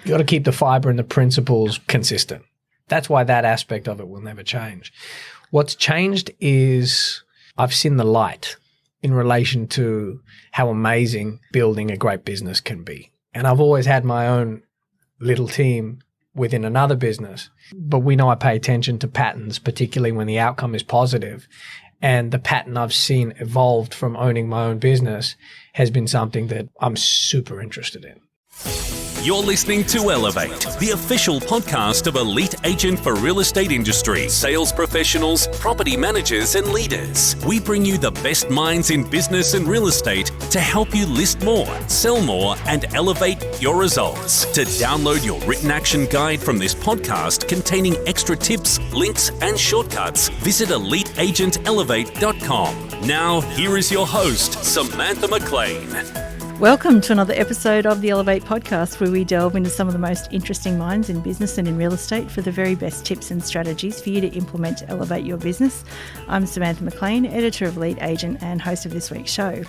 You got to keep the fiber and the principles consistent. That's why that aspect of it will never change. What's changed is I've seen the light in relation to how amazing building a great business can be. And I've always had my own little team within another business, but we know I pay attention to patterns, particularly when the outcome is positive. And the pattern I've seen evolved from owning my own business has been something that I'm super interested in. You're listening to Elevate, the official podcast of elite agent for real estate industry, sales professionals, property managers, and leaders. We bring you the best minds in business and real estate to help you list more, sell more, and elevate your results. To download your written action guide from this podcast containing extra tips, links, and shortcuts, visit eliteagentelevate.com. Now, here is your host, Samantha McLean. Welcome to another episode of the Elevate podcast, where we delve into some of the most interesting minds in business and in real estate for the very best tips and strategies for you to implement to elevate your business. I'm Samantha McLean, editor of Lead Agent and host of this week's show.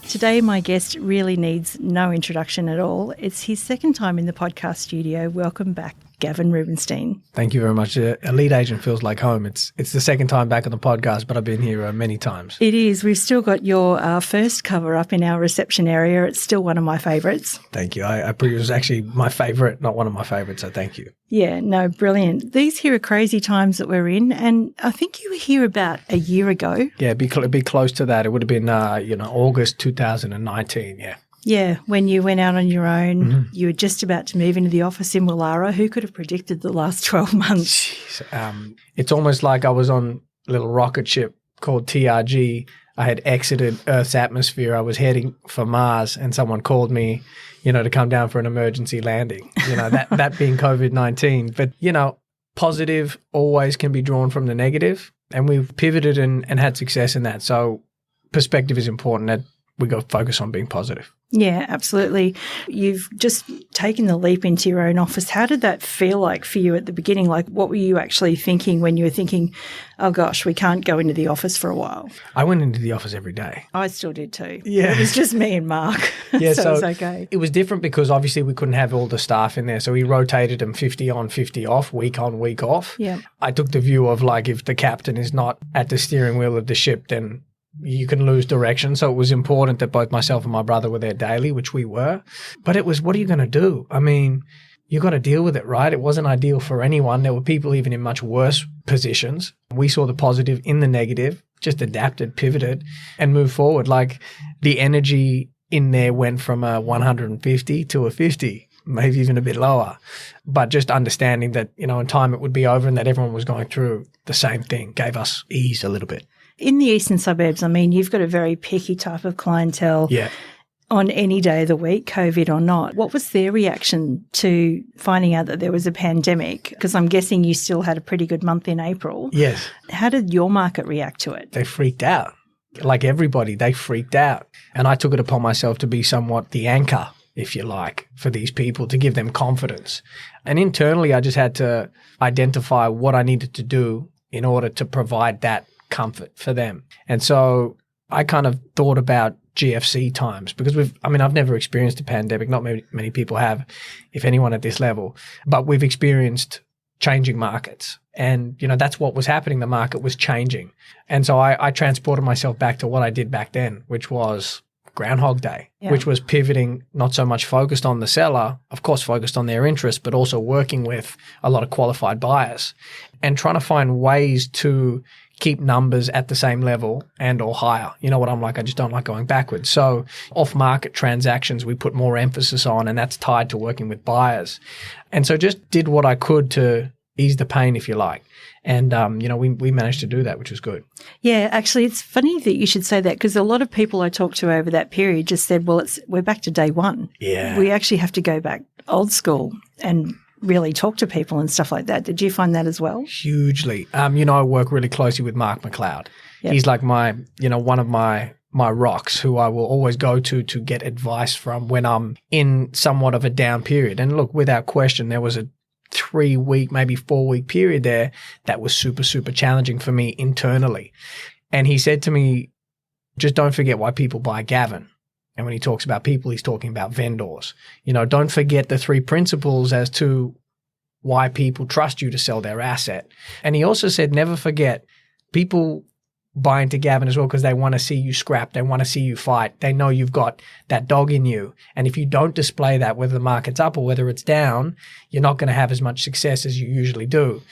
Today, my guest really needs no introduction at all. It's his second time in the podcast studio. Welcome back, Gavin Rubinstein. Thank you very much. A lead agent feels like home. It's the second time back on the podcast, but I've been here many times. It is. We've still got your first cover up in our reception area. It's still one of my favourites. Thank you. It was actually my favourite, not one of my favourites, so thank you. Yeah, no, brilliant. These here are crazy times that we're in, and I think you were here about a year ago. Yeah, it'd be close to that. It would have been, August 2019, yeah. Yeah, when you went out on your own, you were just about to move into the office in Wallara. Who could have predicted the last 12 months? Jeez, it's almost like I was on a little rocket ship called TRG. I had exited Earth's atmosphere. I was heading for Mars, and someone called me, to come down for an emergency landing, that being COVID-19. But, positive always can be drawn from the negative, and we've pivoted and had success in that. So perspective is important, that we got to focus on being positive. Yeah, absolutely. You've just taken the leap into your own office. How did that feel like for you at the beginning? Like, what were you actually thinking when you were thinking, oh gosh, we can't go into the office for a while? I went into the office every day. I still did too. Yeah. It was just me and Mark. Yeah, so it was okay. It was different because obviously we couldn't have all the staff in there. So we rotated them 50 on, 50 off, week on, week off. Yeah. I took the view of like, if the captain is not at the steering wheel of the ship, then you can lose direction. So it was important that both myself and my brother were there daily, which we were. But it was, what are you going to do? I mean, you got to deal with it, right? It wasn't ideal for anyone. There were people even in much worse positions. We saw the positive in the negative, just adapted, pivoted, and moved forward. Like, the energy in there went from a 150 to a 50, maybe even a bit lower. But just understanding that, in time it would be over and that everyone was going through the same thing gave us ease a little bit. In the eastern suburbs, I mean, you've got a very picky type of clientele. Yeah. On any day of the week, COVID or not. What was their reaction to finding out that there was a pandemic? Because I'm guessing you still had a pretty good month in April. Yes. How did your market react to it? They freaked out. Like everybody, they freaked out. And I took it upon myself to be somewhat the anchor, if you like, for these people, to give them confidence. And internally, I just had to identify what I needed to do in order to provide that comfort for them. And so I kind of thought about GFC times, because I've never experienced a pandemic. Not many people have, if anyone at this level, but we've experienced changing markets. And, that's what was happening. The market was changing. And so I transported myself back to what I did back then, which was Groundhog Day, which was pivoting, not so much focused on the seller, of course, focused on their interests, but also working with a lot of qualified buyers and trying to find ways to keep numbers at the same level and or higher. You know what I'm like? I just don't like going backwards. So off-market transactions, we put more emphasis on, and that's tied to working with buyers. And so just did what I could to ease the pain, if you like. And, we managed to do that, which was good. Yeah, actually, it's funny that you should say that, because a lot of people I talked to over that period just said, well, we're back to day one. Yeah. We actually have to go back old school and really talk to people and stuff like that. Did you find that as well? Hugely. I work really closely with Mark McLeod. Yep. He's like my, one of my rocks, who I will always go to get advice from when I'm in somewhat of a down period. And look, without question, there was a 3-week, maybe 4-week period there that was super, super challenging for me internally. And he said to me, just don't forget why people buy Gavin. And when he talks about people, he's talking about vendors. You know, don't forget the 3 principles as to why people trust you to sell their asset. And he also said, never forget, people buy into Gavin as well because they want to see you scrap. They want to see you fight. They know you've got that dog in you. And if you don't display that, whether the market's up or whether it's down, you're not going to have as much success as you usually do.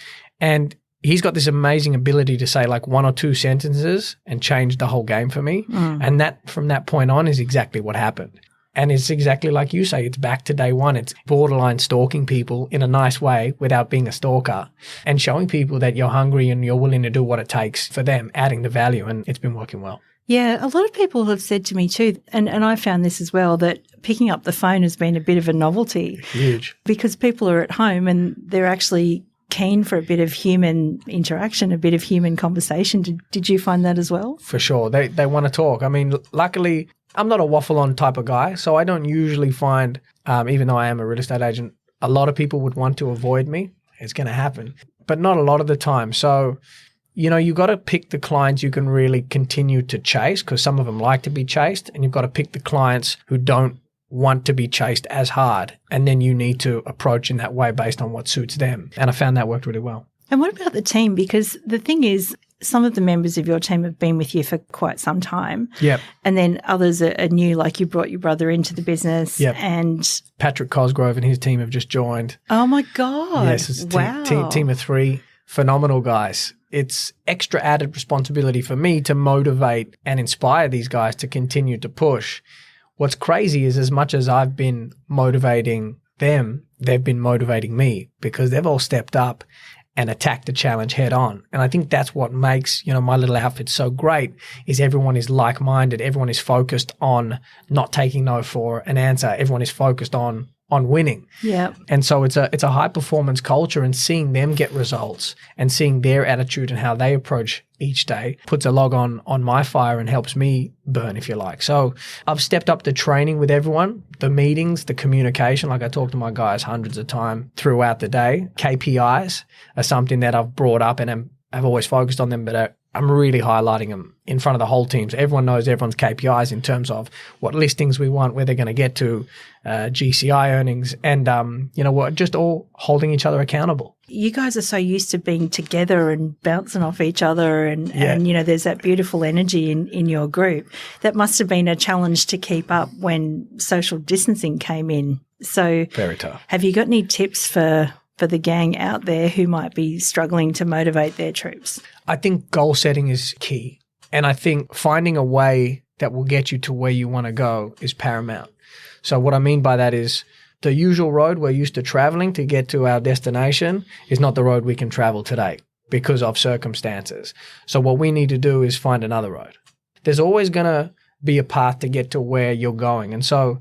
And he's got this amazing ability to say like 1 or 2 sentences and change the whole game for me. And that from that point on is exactly what happened. And it's exactly like you say, it's back to day one. It's borderline stalking people in a nice way without being a stalker and showing people that you're hungry and you're willing to do what it takes for them, adding the value. And it's been working well. Yeah, a lot of people have said to me too, and I found this as well, that picking up the phone has been a bit of a novelty. Huge. Because people are at home and they're actually keen for a bit of human interaction, a bit of human conversation. Did you find that as well? For sure. They want to talk. I mean, luckily, I'm not a waffle-on type of guy, so I don't usually find, even though I am a real estate agent, a lot of people would want to avoid me. It's going to happen, but not a lot of the time. So, you know, you got to pick the clients you can really continue to chase because some of them like to be chased, and you've got to pick the clients who don't want to be chased as hard, and then you need to approach in that way based on what suits them. And I found that worked really well. And what about the team? Because the thing is, some of the members of your team have been with you for quite some time. Yep. And then others are new, like you brought your brother into the business. Yep. And Patrick Cosgrove and his team have just joined. Oh my God. Yes, it's a team of 3 phenomenal guys. It's extra added responsibility for me to motivate and inspire these guys to continue to push. What's crazy is as much as I've been motivating them, they've been motivating me because they've all stepped up and attack the challenge head on. And I think that's what makes, you know, my little outfit so great is everyone is like-minded. Everyone is focused on not taking no for an answer. Everyone is focused on winning. Yeah. And so it's a high performance culture, and seeing them get results and seeing their attitude and how they approach each day puts a log on my fire and helps me burn, if you like. So I've stepped up the training with everyone, the meetings, the communication. Like I talk to my guys hundreds of times throughout the day. KPIs are something that I've brought up and I've always focused on them, but I'm really highlighting them in front of the whole team. So everyone knows everyone's KPIs in terms of what listings we want, where they're going to get to, GCI earnings, and, you know what, just all holding each other accountable. You guys are so used to being together and bouncing off each other and you know, there's that beautiful energy in your group. That must have been a challenge to keep up when social distancing came in. So Very tough. Have you got any tips for the gang out there who might be struggling to motivate their troops? I think goal setting is key. And I think finding a way that will get you to where you want to go is paramount. So what I mean by that is the usual road we're used to traveling to get to our destination is not the road we can travel today because of circumstances. So what we need to do is find another road. There's always going to be a path to get to where you're going. And so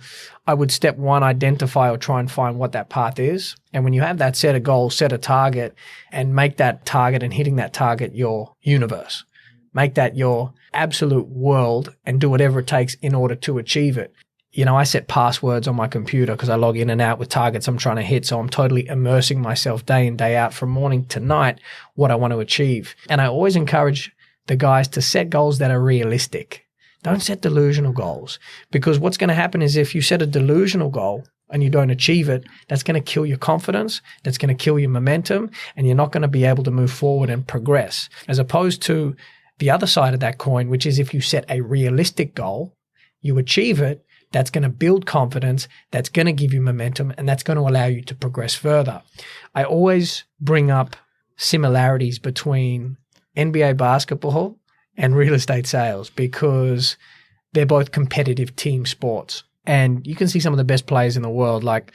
I would step 1, identify or try and find what that path is. And when you have that, set a goal, set a target, and make that target and hitting that target your universe. Make that your absolute world and do whatever it takes in order to achieve it. You know, I set passwords on my computer because I log in and out with targets I'm trying to hit. So I'm totally immersing myself day in, day out from morning to night what I want to achieve. And I always encourage the guys to set goals that are realistic. Don't set delusional goals, because what's going to happen is if you set a delusional goal and you don't achieve it, that's going to kill your confidence, that's going to kill your momentum, and you're not going to be able to move forward and progress. As opposed to the other side of that coin, which is if you set a realistic goal, you achieve it, that's going to build confidence, that's going to give you momentum, and that's going to allow you to progress further. I always bring up similarities between NBA basketball and real estate sales because they're both competitive team sports. And you can see some of the best players in the world, like,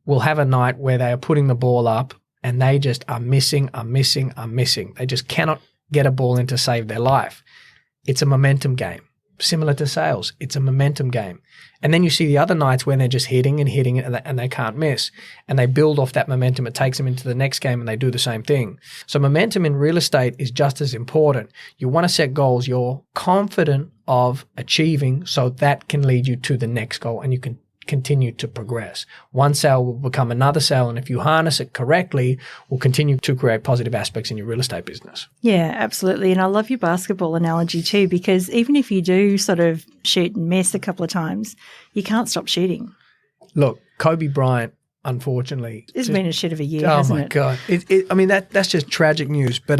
will have a night where they are putting the ball up and they just are missing. They just cannot get a ball in to save their life. It's a momentum game. Similar to sales, it's a momentum game. And then you see the other nights when they're just hitting and they can't miss. And they build off that momentum. It takes them into the next game and they do the same thing. So momentum in real estate is just as important. You want to set goals you're confident of achieving so that can lead you to the next goal and you can continue to progress. One sale will become another sale, and if you harness it correctly, will continue to create positive aspects in your real estate business. Yeah, absolutely. And I love your basketball analogy too, because even if you do sort of shoot and miss a couple of times, you can't stop shooting. Look, Kobe Bryant, unfortunately, It's been a shit of a year, hasn't it? Oh my God. I mean, that's just tragic news. But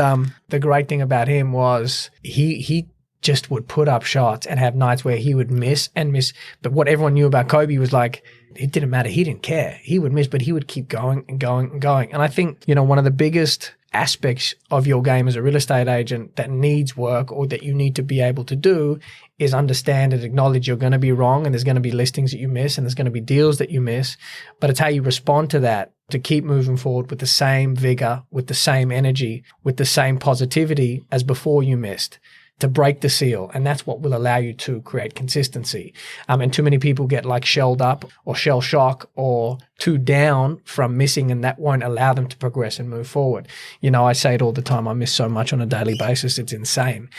the great thing about him was he just would put up shots and have nights where he would miss and miss. But what everyone knew about Kobe was like, it didn't matter. He didn't care. He would miss, but he would keep going and going and going. And I think, one of the biggest aspects of your game as a real estate agent that needs work, or that you need to be able to do, is understand and acknowledge you're going to be wrong, and there's going to be listings that you miss, and there's going to be deals that you miss. But it's how you respond to that to keep moving forward with the same vigor, with the same energy, with the same positivity as before you missed, to break the seal. And that's what will allow you to create consistency. And too many people get like shelled up or shell shock or too down from missing, and that won't allow them to progress and move forward. I say it all the time. I miss so much on a daily basis. It's insane.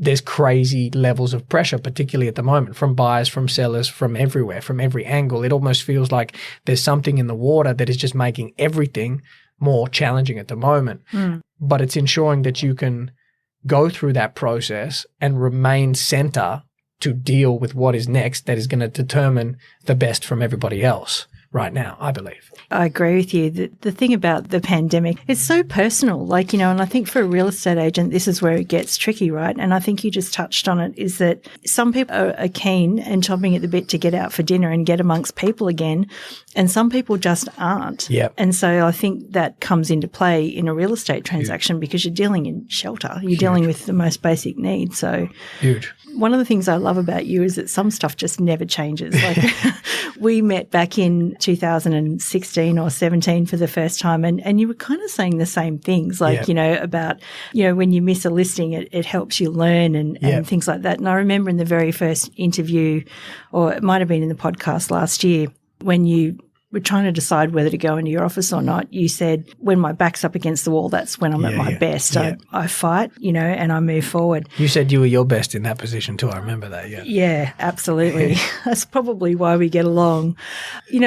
There's crazy levels of pressure, particularly at the moment, from buyers, from sellers, from everywhere, from every angle. It almost feels like there's something in the water that is just making everything more challenging at the moment. But it's ensuring that you can go through that process and remain center to deal with what is next, that is going to determine the best from everybody else right now, I believe. I agree with you. The thing about the pandemic, it's so personal, and I think for a real estate agent, this is where it gets tricky, right? And I think you just touched on it, is that some people are keen and chomping at the bit to get out for dinner and get amongst people again, and some people just aren't. Yep. And so I think that comes into play in a real estate transaction because you're dealing in shelter. You're dealing with the most basic needs. So huge. One of the things I love about you is that some stuff just never changes. We met back in 2016 or 17 for the first time, and you were kind of saying the same things, about, when you miss a listing, it helps you learn and things like that. And I remember in the very first interview, or it might have been in the podcast last year, when you were trying to decide whether to go into your office or not, you said, when my back's up against the wall, that's when I'm at my best. Yeah. I fight, and I move forward. You said you were your best in that position too. I remember that, yeah. Yeah, absolutely. That's probably why we get along.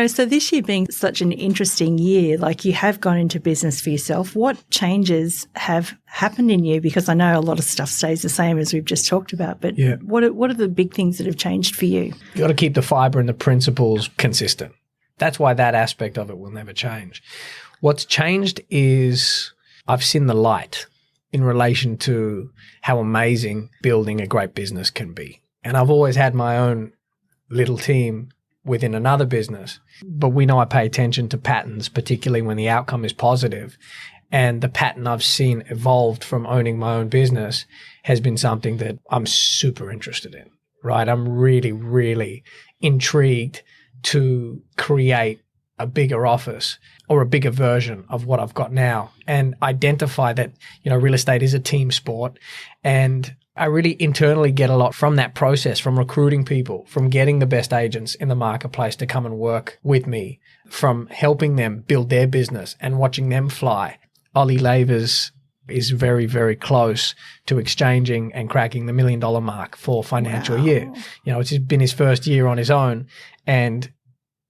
So this year being such an interesting year, you have gone into business for yourself. What changes have happened in you? Because I know a lot of stuff stays the same as we've just talked about, but what are the big things that have changed for you? You got to keep the fiber and the principles consistent. That's why that aspect of it will never change. What's changed is I've seen the light in relation to how amazing building a great business can be. And I've always had my own little team within another business, but we know I pay attention to patterns, particularly when the outcome is positive. And the pattern I've seen evolved from owning my own business has been something that I'm super interested in, right? I'm really, really intrigued to create a bigger office or a bigger version of what I've got now, and identify that, real estate is a team sport. And I really internally get a lot from that process, from recruiting people, from getting the best agents in the marketplace to come and work with me, from helping them build their business and watching them fly. ofElevatewe is very, very close to exchanging and cracking the $1 million mark for financial year. It's been his first year on his own, and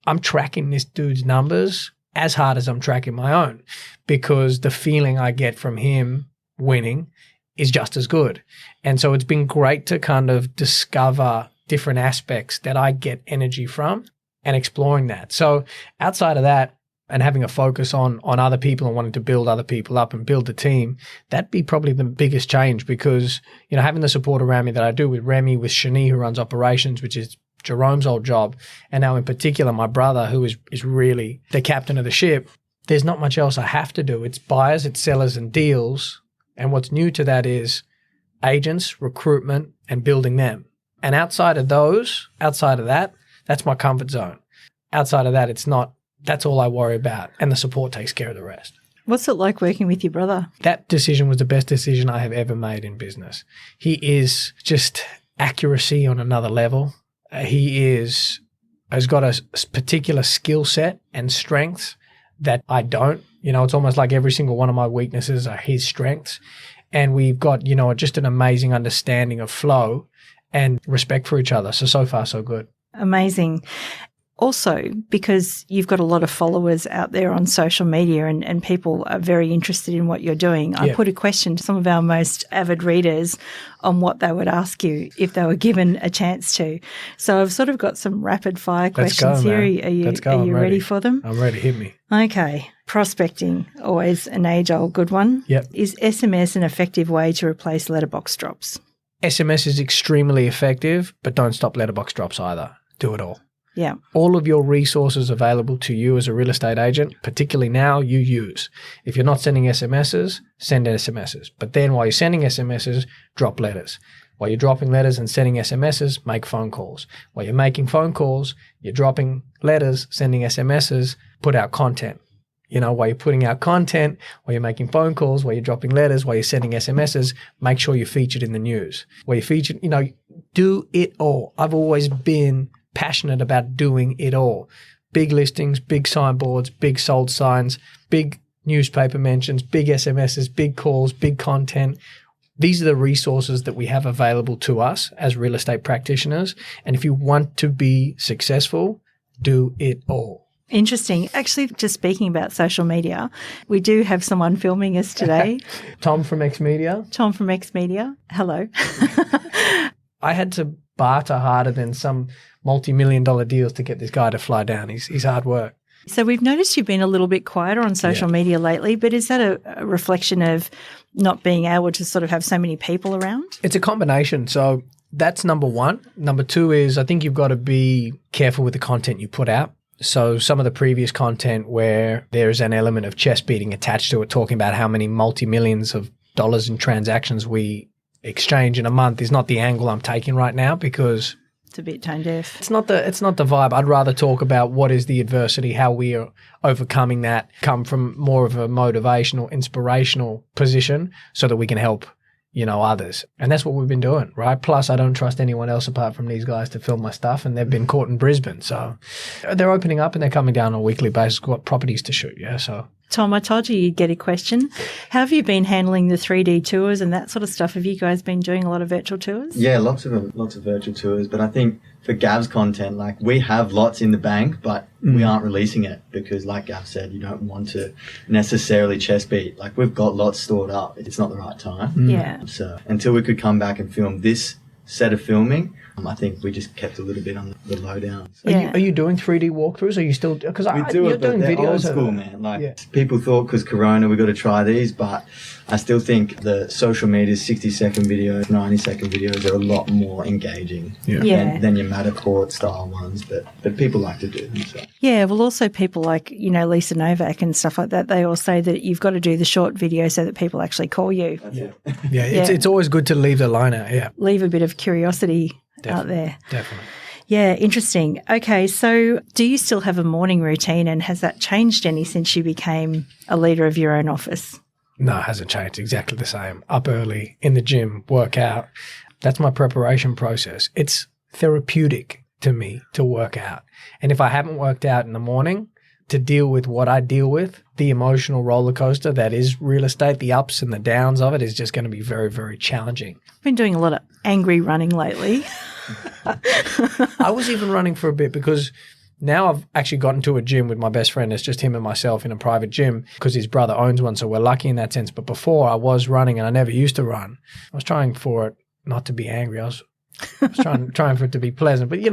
I'm tracking this dude's numbers as hard as I'm tracking my own, because the feeling I get from him winning is just as good. And so it's been great to kind of discover different aspects that I get energy from and exploring that. So outside of that, and having a focus on other people and wanting to build other people up and build the team, that'd be probably the biggest change, because, having the support around me that I do with Remy, with Shani, who runs operations, which is Jerome's old job, and now in particular my brother, who is really the captain of the ship, there's not much else I have to do. It's buyers, it's sellers and deals. And what's new to that is agents, recruitment, and building them. And outside of that, that's my comfort zone. Outside of that, it's not. That's all I worry about, and the support takes care of the rest. What's it like working with your brother? That decision was the best decision I have ever made in business. He is just accuracy on another level. He has got a particular skill set and strengths that I don't. It's almost like every single one of my weaknesses are his strengths. And we've got, just an amazing understanding of flow and respect for each other. So far, so good. Amazing. Also, because you've got a lot of followers out there on social media and people are very interested in what you're doing, I put a question to some of our most avid readers on what they would ask you if they were given a chance to. So I've sort of got some rapid fire questions here. Man. Are you ready for them? I'm ready. Hit me. Okay. Prospecting, always an age-old good one. Yep. Is SMS an effective way to replace letterbox drops? SMS is extremely effective, but don't stop letterbox drops either. Do it all. Yeah. All of your resources available to you as a real estate agent, particularly now, you use. If you're not sending SMSs, send SMSs. But then while you're sending SMSs, drop letters. While you're dropping letters and sending SMSs, make phone calls. While you're making phone calls, you're dropping letters, sending SMSs, put out content. While you're putting out content, while you're making phone calls, while you're dropping letters, while you're sending SMSs, make sure you're featured in the news. While you're featured, do it all. I've always been passionate about doing it all. Big listings, big signboards, big sold signs, big newspaper mentions, big SMSs, big calls, big content. These are the resources that we have available to us as real estate practitioners. And if you want to be successful, do it all. Interesting. Actually, just speaking about social media, we do have someone filming us today. Tom from X Media. Tom from X Media. Hello. I had to barter harder than some multi-million-dollar deals to get this guy to fly down. He's hard work. So we've noticed you've been a little bit quieter on social media lately, but is that a reflection of not being able to sort of have so many people around? It's a combination. So that's number one. Number two is I think you've got to be careful with the content you put out. So some of the previous content where there's an element of chest beating attached to it, talking about how many multi-millions of dollars in transactions we exchange in a month is not the angle I'm taking right now because it's a bit tone deaf. It's not the vibe. I'd rather talk about what is the adversity, how we are overcoming that, come from more of a motivational, inspirational position so that we can help, others. And that's what we've been doing, right? Plus, I don't trust anyone else apart from these guys to film my stuff, and they've been caught in Brisbane. So they're opening up and they're coming down on a weekly basis, got properties to shoot, so... Tom, I told you you'd get a question. How have you been handling the 3D tours and that sort of stuff? Have you guys been doing a lot of virtual tours? Yeah, lots of virtual tours. But I think for Gav's content, we have lots in the bank, but we aren't releasing it because, like Gav said, you don't want to necessarily chest beat. We've got lots stored up. It's not the right time. Yeah. So until we could come back and film this set of filming, I think we just kept a little bit on the lowdown. So. Are you doing 3D walkthroughs? Are you still? Because you're doing videos. Old school, man. People thought because Corona we got to try these, but I still think the social media 60-second videos, 90-second videos are a lot more engaging than your Matterport style ones. But people like to do them. So. Yeah, well, also people like Lisa Novak and stuff like that. They all say that you've got to do the short video so that people actually call you. It's always good to leave the line out. Yeah, leave a bit of curiosity. Out there. Definitely. Yeah, interesting. Okay, so do you still have a morning routine and has that changed any since you became a leader of your own office? No, it hasn't changed. Exactly the same. Up early, in the gym, work out. That's my preparation process. It's therapeutic to me to work out. And if I haven't worked out in the morning, to deal with what I deal with, the emotional roller coaster that is real estate, the ups and the downs of it is just going to be very, very challenging. I've been doing a lot of angry running lately. I was even running for a bit because now I've actually gotten to a gym with my best friend. It's just him and myself in a private gym because his brother owns one, so we're lucky in that sense. But before I was running and I never used to run. I was trying for it not to be angry. I was trying for it to be pleasant. But, you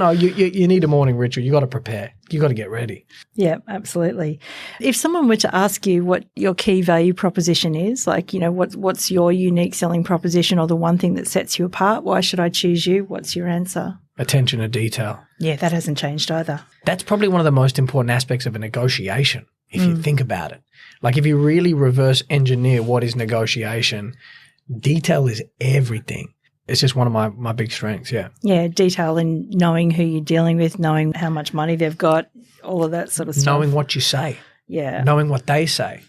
need a morning ritual. You got to prepare. You got to get ready. Yeah, absolutely. If someone were to ask you what your key value proposition is, what's your unique selling proposition or the one thing that sets you apart, why should I choose you? What's your answer? Attention to detail. Yeah, that hasn't changed either. That's probably one of the most important aspects of a negotiation, if you think about it. If you really reverse engineer what is negotiation, detail is everything. It's just one of my big strengths, yeah. Yeah, detail in knowing who you're dealing with, knowing how much money they've got, all of that sort of stuff. Knowing what you say. Yeah. Knowing what they say.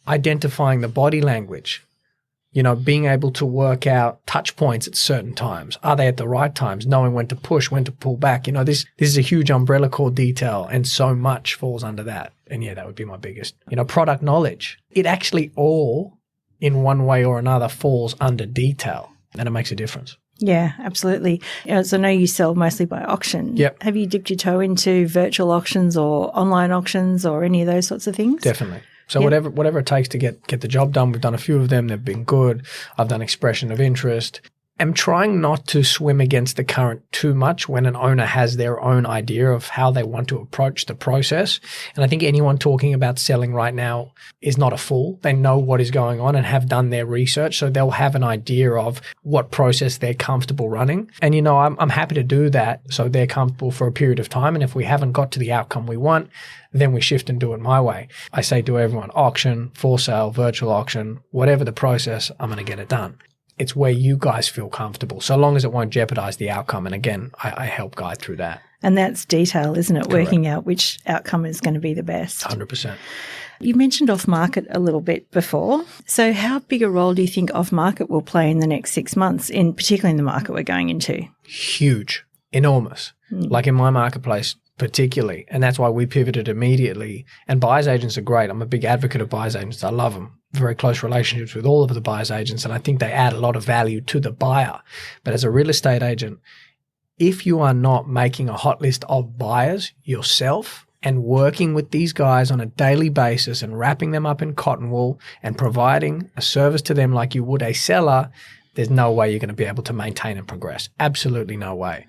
Identifying the body language. Being able to work out touch points at certain times. Are they at the right times? Knowing when to push, when to pull back. This is a huge umbrella called detail, and so much falls under that. And yeah, that would be my biggest. Product knowledge. It actually all, in one way or another, falls under detail. And it makes a difference. Yeah, absolutely. So I know you sell mostly by auction. Yep. Have you dipped your toe into virtual auctions or online auctions or any of those sorts of things? Definitely. So whatever it takes to get the job done, we've done a few of them. They've been good. I've done expression of interest. I'm trying not to swim against the current too much when an owner has their own idea of how they want to approach the process. And I think anyone talking about selling right now is not a fool. They know what is going on and have done their research. So they'll have an idea of what process they're comfortable running. And, I'm happy to do that so they're comfortable for a period of time. And if we haven't got to the outcome we want, then we shift and do it my way. I say to everyone, auction, for sale, virtual auction, whatever the process, I'm going to get it done. It's where you guys feel comfortable, so long as it won't jeopardize the outcome. And again, I help guide through that. And that's detail, isn't it? Correct. Working out which outcome is going to be the best. 100%. You mentioned off-market a little bit before. So how big a role do you think off-market will play in the next 6 months, particularly in the market we're going into? Huge, enormous. Like in my marketplace particularly. And that's why we pivoted immediately. And buyer's agents are great. I'm a big advocate of buyer's agents. I love them. Very close relationships with all of the buyer's agents. And I think they add a lot of value to the buyer. But as a real estate agent, if you are not making a hot list of buyers yourself and working with these guys on a daily basis and wrapping them up in cotton wool and providing a service to them like you would a seller, there's no way you're going to be able to maintain and progress. Absolutely no way.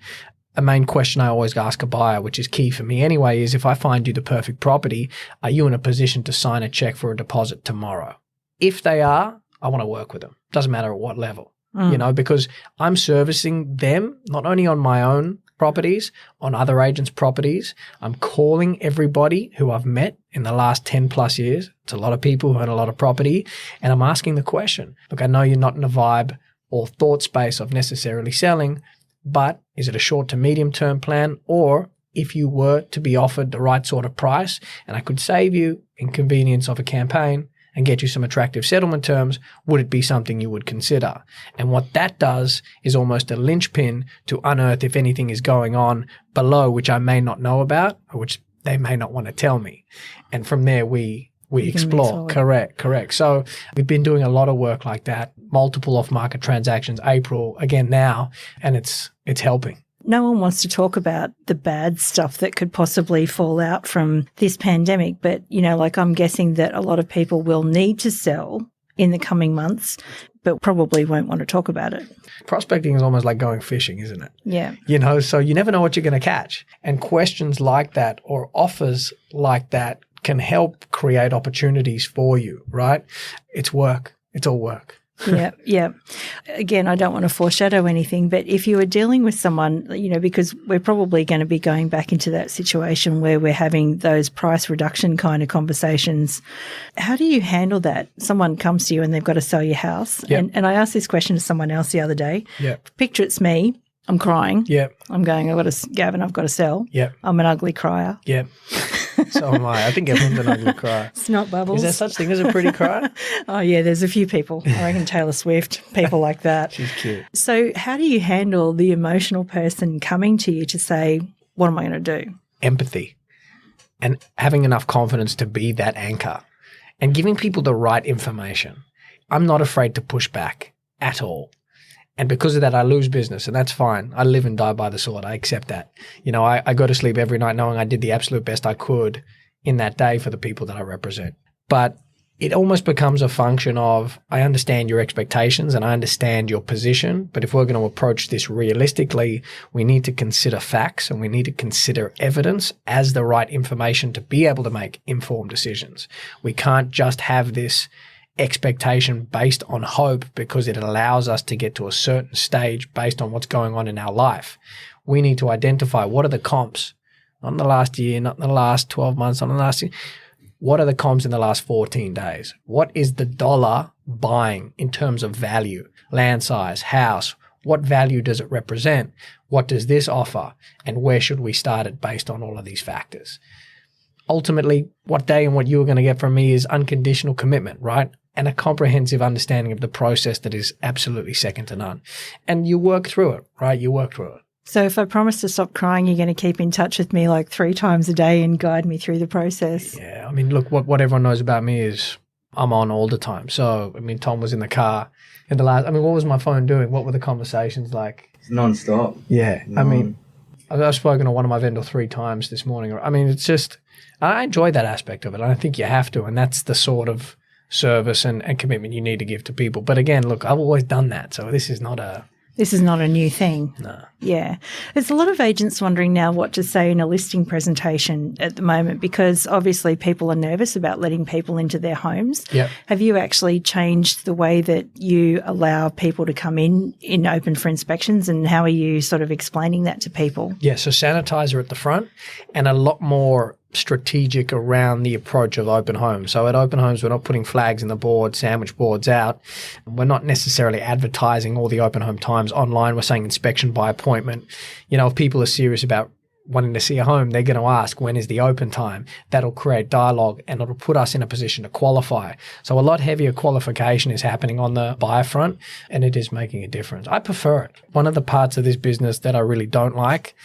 A main question I always ask a buyer, which is key for me anyway, is if I find you the perfect property, are you in a position to sign a check for a deposit tomorrow? If they are, I want to work with them. Doesn't matter at what level, because I'm servicing them not only on my own properties, on other agents' properties. I'm calling everybody who I've met in the last 10 plus years. It's a lot of people who own a lot of property. And I'm asking the question, look, I know you're not in a vibe or thought space of necessarily selling, but is it a short to medium term plan? Or if you were to be offered the right sort of price and I could save you inconvenience of a campaign and get you some attractive settlement terms, would it be something you would consider? And what that does is almost a linchpin to unearth if anything is going on below, which I may not know about or which they may not want to tell me. And from there, we explore. Correct. So we've been doing a lot of work like that, multiple off-market transactions, April, again now, and it's helping. No one wants to talk about the bad stuff that could possibly fall out from this pandemic, but, I'm guessing that a lot of people will need to sell in the coming months, but probably won't want to talk about it. Prospecting is almost like going fishing, isn't it? Yeah. So you never know what you're going to catch. And questions like that or offers like that can help create opportunities for you, right? It's work. It's all work. Yeah. Again, I don't want to foreshadow anything, but if you were dealing with someone, because we're probably going to be going back into that situation where we're having those price reduction kind of conversations, how do you handle that? Someone comes to you and they've got to sell your house. Yep. And I asked this question to someone else the other day. Picture it's me. I'm crying. I'm going, Gavin, I've got to sell. I'm an ugly crier. So am I. I think everyone's an ugly crier. Snot bubbles. Is there such thing as a pretty crier? Oh, yeah, there's a few people. I reckon Taylor Swift, people like that. She's cute. So how do you handle the emotional person coming to you to say, what am I going to do? Empathy and having enough confidence to be that anchor and giving people the right information. I'm not afraid to push back at all. And because of that, I lose business, and that's fine. I live and die by the sword. I accept that. I go to sleep every night knowing I did the absolute best I could in that day for the people that I represent. But it almost becomes a function of, I understand your expectations and I understand your position, but if we're going to approach this realistically, we need to consider facts and we need to consider evidence as the right information to be able to make informed decisions. We can't just have this expectation based on hope because it allows us to get to a certain stage based on what's going on in our life. We need to identify what are the comps, not in the last year, not in the last 12 months, not in the last year. What are the comps in the last 14 days? What is the dollar buying in terms of value, land size, house? What value does it represent? What does this offer? And where should we start it based on all of these factors? Ultimately, what day and what you're going to get from me is unconditional commitment, right? And a comprehensive understanding of the process that is absolutely second to none. And you work through it, right? You work through it. So if I promise to stop crying, you're going to keep in touch with me like 3 times a day and guide me through the process. Yeah. I mean, look, what everyone knows about me is I'm on all the time. So, I mean, Tom was in the car in the last, I mean, what was my phone doing? What were the conversations like? It's non-stop. Yeah. I mean, I've spoken to one of my vendors 3 times this morning. I mean, it's just, I enjoy that aspect of it. I think you have to, and that's the sort of service and commitment you need to give to people. But again, look, I've always done that. So this is not a new thing. No. Yeah. There's a lot of agents wondering now what to say in a listing presentation at the moment, because obviously people are nervous about letting people into their homes. Yep. Have you actually changed the way that you allow people to come in open for inspections, and how are you sort of explaining that to people? Yeah, so sanitizer at the front and a lot more strategic around the approach of open homes. So at open homes, we're not putting flags in the board, sandwich boards out. We're not necessarily advertising all the open home times online. We're saying inspection by appointment. You know, if people are serious about wanting to see a home, they're going to ask, when is the open time? That'll create dialogue and it'll put us in a position to qualify. So a lot heavier qualification is happening on the buyer front, and it is making a difference. I prefer it. One of the parts of this business that I really don't like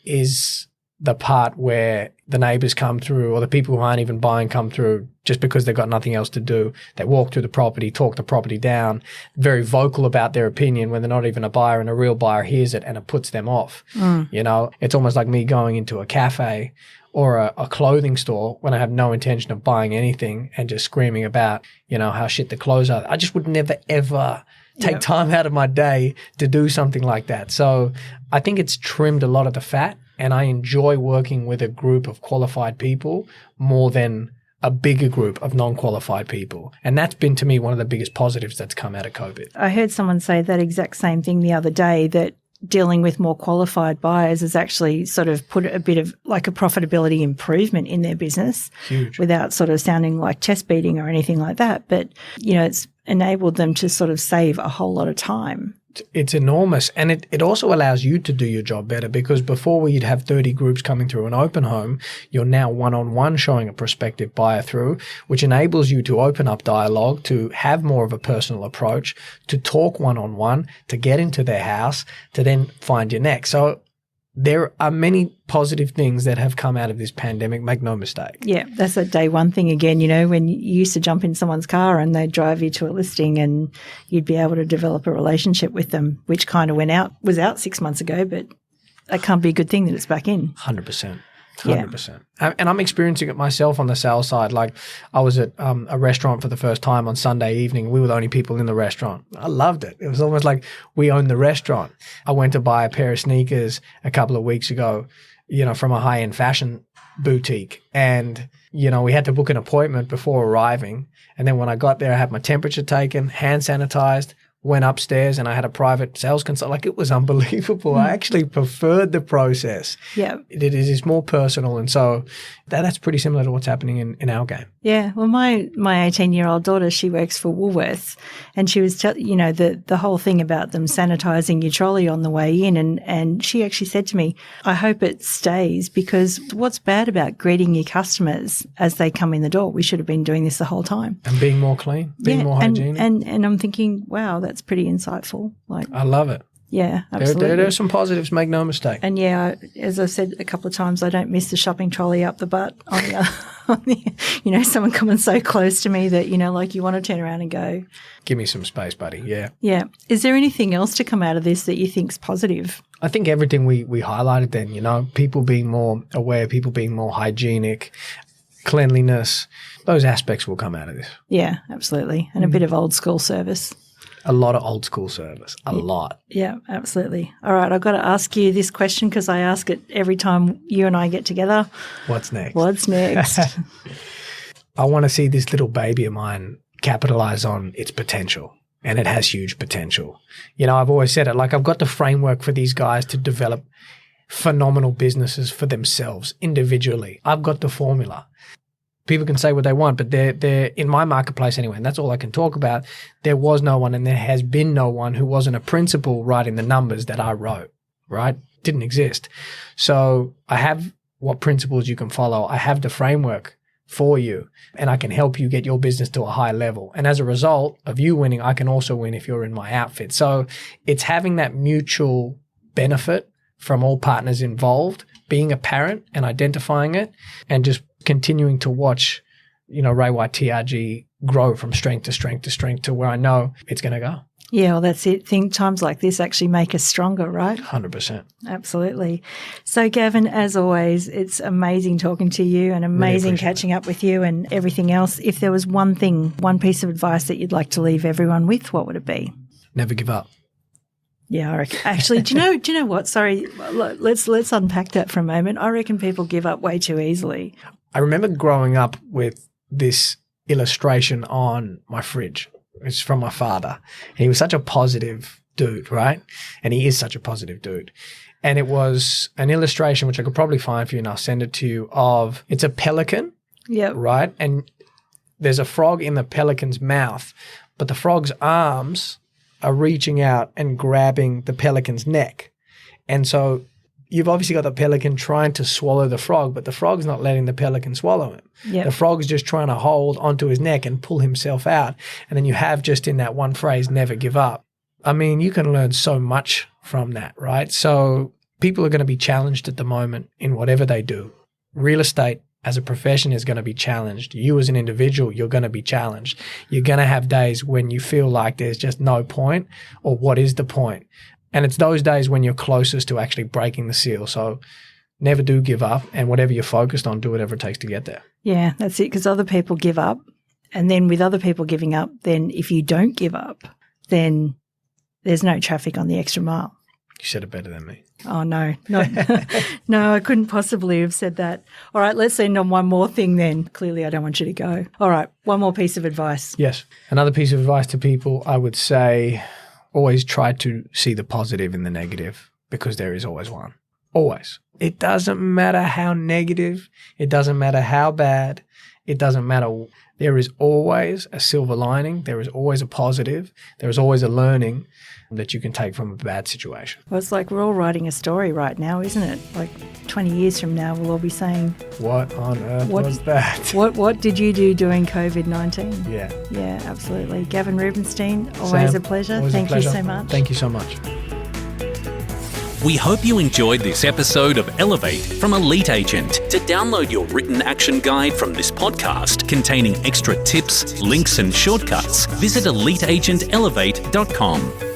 is the part where the neighbours come through, or the people who aren't even buying come through just because they've got nothing else to do. They walk through the property, talk the property down, very vocal about their opinion when they're not even a buyer, and a real buyer hears it and it puts them off. You know, it's almost like me going into a cafe or a clothing store when I have no intention of buying anything and just screaming about, you know, how shit the clothes are. I just would never, ever take time out of my day to do something like that. So I think it's trimmed a lot of the fat, and I enjoy working with a group of qualified people more than a bigger group of non-qualified people. And that's been, to me, one of the biggest positives that's come out of COVID. I heard someone say that exact same thing the other day, that dealing with more qualified buyers has actually sort of put a bit of like a profitability improvement in their business. Huge. Without sort of sounding like chest beating or anything like that. But, you know, it's enabled them to sort of save a whole lot of time. It's enormous. And it also allows you to do your job better, because before you'd have 30 groups coming through an open home, you're now one-on-one showing a prospective buyer through, which enables you to open up dialogue, to have more of a personal approach, to talk one-on-one, to get into their house, to then find your next. So there are many positive things that have come out of this pandemic, make no mistake. Yeah, that's a day one thing again, you know, when you used to jump in someone's car and they'd drive you to a listing and you'd be able to develop a relationship with them, which kind of was out 6 months ago, but that can't be a good thing that it's back in. 100%. 100%. And I'm experiencing it myself on the sales side. Like, I was at a restaurant for the first time on Sunday evening. We were the only people in the restaurant. I loved it. It was almost like we owned the restaurant. I went to buy a pair of sneakers a couple of weeks ago, you know, from a high-end fashion boutique. And, you know, we had to book an appointment before arriving. And then when I got there, I had my temperature taken, hand sanitized, went upstairs, and I had a private sales consult. Like, it was unbelievable. I actually preferred the process. Yeah. It is more personal. And so that's pretty similar to what's happening in our game. Yeah. Well, my 18-year-old daughter, she works for Woolworths, and she was, you know, the whole thing about them sanitizing your trolley on the way in. And she actually said to me, I hope it stays, because what's bad about greeting your customers as they come in the door? We should have been doing this the whole time. And being more clean, being more hygienic. And I'm thinking, wow, that's pretty insightful. Like, I love it. Yeah, absolutely. There are some positives, make no mistake. And yeah, as I've said a couple of times, I don't miss the shopping trolley up the butt on the, you know, someone coming so close to me that, you know, like you want to turn around and go, give me some space, buddy. Yeah. Yeah. Is there anything else to come out of this that you think's positive? I think everything we highlighted then, you know, people being more aware, people being more hygienic, cleanliness, those aspects will come out of this. Yeah, absolutely. And a bit of old school service. A lot of old school service, a lot. Yeah, absolutely. All right, I've got to ask you this question because I ask it every time you and I get together. What's next? What's next? I want to see this little baby of mine capitalize on its potential, and it has huge potential. You know, I've always said it, like, I've got the framework for these guys to develop phenomenal businesses for themselves individually. I've got the formula. People can say what they want, but they're in my marketplace anyway, and that's all I can talk about. There was no one, and there has been no one who wasn't a principal writing the numbers that I wrote, right? Didn't exist. So I have what principles you can follow. I have the framework for you, and I can help you get your business to a high level. And as a result of you winning, I can also win if you're in my outfit. So it's having that mutual benefit from all partners involved, being apparent and identifying it, and just continuing to watch, you know, Ray White TRG grow from strength to strength to strength to where I know it's going to go. Yeah, well, that's it. Times like this actually make us stronger, right? 100%. Absolutely. So, Gavin, as always, it's amazing talking to you and amazing catching up with you and everything else. If there was one thing, one piece of advice that you'd like to leave everyone with, what would it be? Never give up. Yeah, I reckon. Actually, do you know what? Sorry, let's unpack that for a moment. I reckon people give up way too easily. I remember growing up with this illustration on my fridge. It's from my father. He was such a positive dude, right? And he is such a positive dude. And it was an illustration, which I could probably find for you and I'll send it to you, of it's a pelican, right? And there's a frog in the pelican's mouth, but the frog's arms are reaching out and grabbing the pelican's neck. And so you've obviously got the pelican trying to swallow the frog, but the frog's not letting the pelican swallow him. Yep. The frog's just trying to hold onto his neck and pull himself out. And then you have just in that one phrase, never give up. I mean, you can learn so much from that, right? So people are going to be challenged at the moment in whatever they do. Real estate as a profession is going to be challenged. You as an individual, you're going to be challenged. You're going to have days when you feel like there's just no point, or what is the point? And it's those days when you're closest to actually breaking the seal. So never do give up, and whatever you're focused on, do whatever it takes to get there. Yeah, that's it, because other people give up. And then with other people giving up, then if you don't give up, then there's no traffic on the extra mile. You said it better than me. Oh, no. No, I couldn't possibly have said that. All right, let's end on one more thing then. Clearly, I don't want you to go. All right, one more piece of advice. Yes. Another piece of advice to people, I would say, always try to see the positive in the negative, because there is always one. Always. It doesn't matter how negative. It doesn't matter how bad. It doesn't matter. There is always a silver lining. There is always a positive. There is always a learning that you can take from a bad situation. Well, it's like we're all writing a story right now, isn't it? Like 20 years from now, we'll all be saying, what on earth was that? What did you do during COVID-19? Yeah. Yeah, absolutely. Gavin Rubinstein, always a pleasure. Thank you so much. Thank you so much. We hope you enjoyed this episode of Elevate from Elite Agent. To download your written action guide from this podcast containing extra tips, links and shortcuts, visit eliteagentelevate.com.